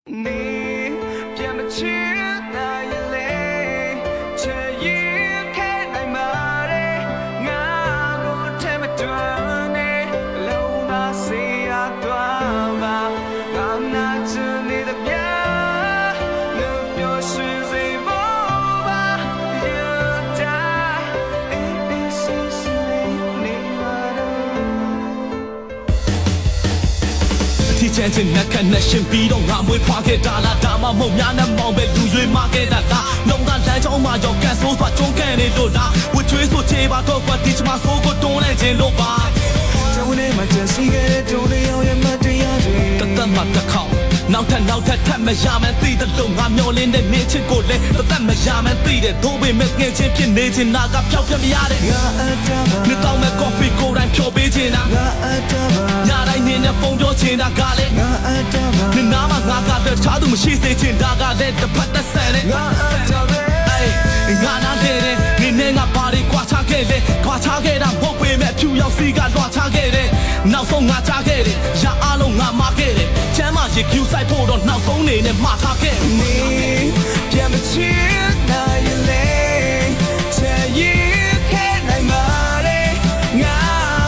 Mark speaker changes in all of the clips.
Speaker 1: 你别没去那一类，这一开来马嘞，我不太没断嘞，路那谁呀断吧，我拿着你的表，你表示谁不吧，有他是你
Speaker 2: 提前进来看那身边都俺会跨给大啦，大马梦伢那梦被路远马给大啦，弄到来找马要干手耍中干的路啦，我追索这把刀挂地起码说过东来见路吧。
Speaker 1: 在我的马真是个头的遥远马的遥远。
Speaker 2: 等马的靠。နောက်ထပ်ထပ်မရမှန်းသိတဲ့လုံငါမျောလင်းတဲ့နေချစ်ကိုလည်းတသက်မရမှန်းသိတဲ့ဒိုးပေမဲ့ငယ်ချင်းဖြစ်နေချင်တာကဖြောက်ပြမရတဲ့ငါအတားပါနှစ်တောင်းမဲ့ coffee ကိုယ်တိုင်ဖြောပေးချင်တာငါအတားပါညတိုင်းနေနဲ့ဖုန်းပြောချင်တာကလည်းငါအတားပါနှစ်နားမှာငါကတခြားသူမရှိစေချင်တာကလည်းတစ်ဖက်သက်ဆန်တဲ့ငါအတားပါအေးငါနားလေတဲ့နေနဲ့ငါပါရီကွာချခဲ့လေကွာချခဲ့တာမဟုတ်ပေမဲ့ဖြူရောက်စီကလွှာချခဲ့တယ်နောက်ဆုံးငါချခဲ့တယ်ရအားလုံးငါမခဲ့တယ်ချမ်းမရေကျူဆိုင်ဖို့တော့နောက်ဆုံးနေနဲ့မှားထားခဲ့
Speaker 1: 你别没去那一类，这一开来马嘞，我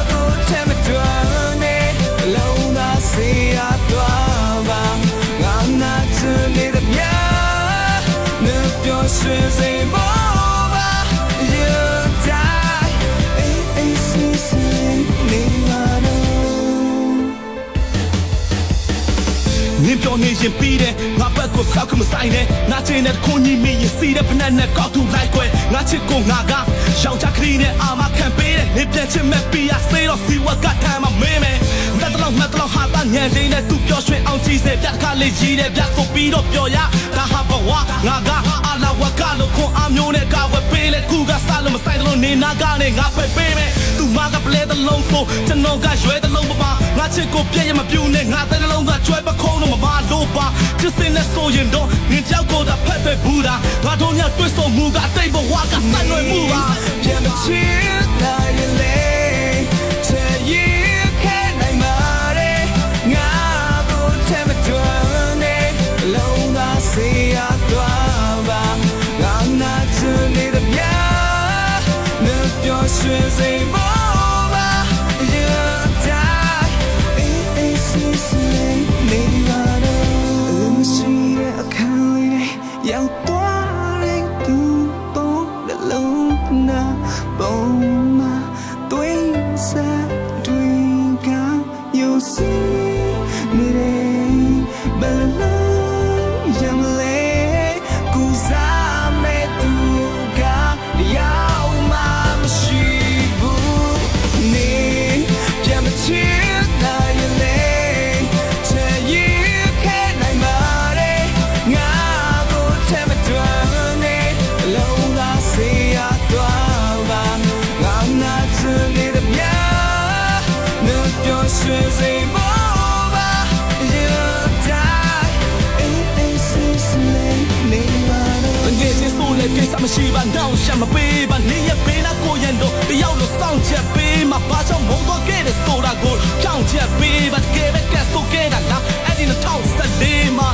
Speaker 1: 不太没断嘞，路那谁呀断吧，我拿着你的表，你表示谁不吧，有他是你嘛的。
Speaker 2: နင်းပြောနေရင်ပြီးတယ်ငါဘက်ကိုစောက်ခမဆိုင်နဲ့ငါချင်းနဲ့ခွန်ကြီးမင်းရစီတဲ့ဖက်နဲ့ကောက်ထူလိုက်ွယ်ငါချစ်ကိုငါကရောင်ချခရီးနဲ့အာမခံပေးတယ်နေပြန်ချင်မဲ့ပြီးရစေတော့စီဝတ်ကထိုင်မှာမင်းမယ်လက်တလုံးမတ်တလုံးဟာပါညံလေးနဲ့သူပြောရွှင်အောင်ကြည့်စေပြတ်ခါလေးကြီးတဲ့ပြတ်ဆိုပြီးတော့ပြောရဒါဟာဘဝငါကအာလာဝကလို့ခွန်အမျိုးနဲ့ကဝယ်ပေးလေခုကစားလို့မဆိုင်လို့နေနာကနေငါဖက်ပေးမယ်သူမကပလဲတလုံးဆိုကျွန်တော်ကရွယ်တလုံးမပါငါချစ်ကိုပြည့်ရမပြူနဲ့ငါတဲ့လုံးကကျွဲပခုံးတော့မပါလို့ပါချစ်စင်နဲ့ဆိုရင်တော့ငင်ကြောက်ကိုတာဖက်ပဲဘူးတာငါတို့ညတွေ့ဆုံမှုကအတိတ်ဘဝကဆက်နွယ်မှုပါ
Speaker 1: ပြန်မချစ်နိုင်လေ这一开来马嘞我不太没断嘞路那谁呀断吧我拿着你的表你表示谁不吧有他是你嘛的我是的看里要多嘞都懂的路那不嘛对啥对刚有心你的本来样嘞故啥没都刚要嘛不是不你别没去那一类这一开来马嘞我不太没断嘞路那谁呀断吧我拿着你的表你表示谁不吧有他是你嘛的
Speaker 2: ငယ်ချင်းဆိုလည်းကိစ္စမရှိပါနောက်ရှာမပေးပါနေရပေးနာကိုရင်တော့တယောက်လို့စောင့်ချက်ပေးမှာဘာကြောင့်မုန်းတော့ခဲ့တဲ့ဆိုတာကိုကြောက်ချက်ပေးပါတကယ်ပဲကဲဆိုခဲ့တာလားအဲ့ဒီ2014မှာ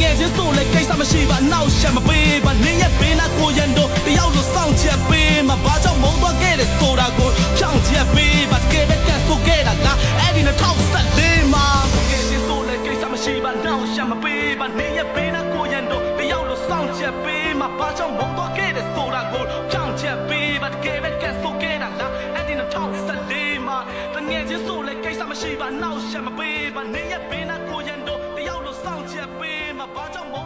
Speaker 2: ငယ်ချင်းဆိုလည်းကိစ္စမရှိပါနောက်ရှာမပေးပါနေရပေးနာကိုရင်တော့တယောက်လို့စောင့်ချက်ပေးမှာဘာကြောင့်မုန်းတော့ခဲ့တဲ့ဆိုတာကိုကြောက်ချက်ပေးပါတကယ်ပဲကဲဆိုခဲ့တာလားအဲ့ဒီ2014မှာငယ်ချင်းဆိုလည်းကိစ္စမရှိပါနောက်ရှာမပေးပါနေရပေးနာကိုရင်တော့တယောက်လို့စောင့်ချက်ပေးမှာဘာကြောင့်မုန်းတော့ခဲ့တဲ့ဆိုတာကိုကြောက်ချက်ပေးပါတကယ်ပဲကဲဆိုခဲ့တာလားအဲ့ဒီ2014မှာတငယ်ချင်းဆိုလည်းကိစ္စမရှိပါနောက်ရှာမပေးပါနေရပေးနာကိုရင်တော့တယောက်လို့စောင့်ချက်ပေးမှာဘာကြောင့်မုန်း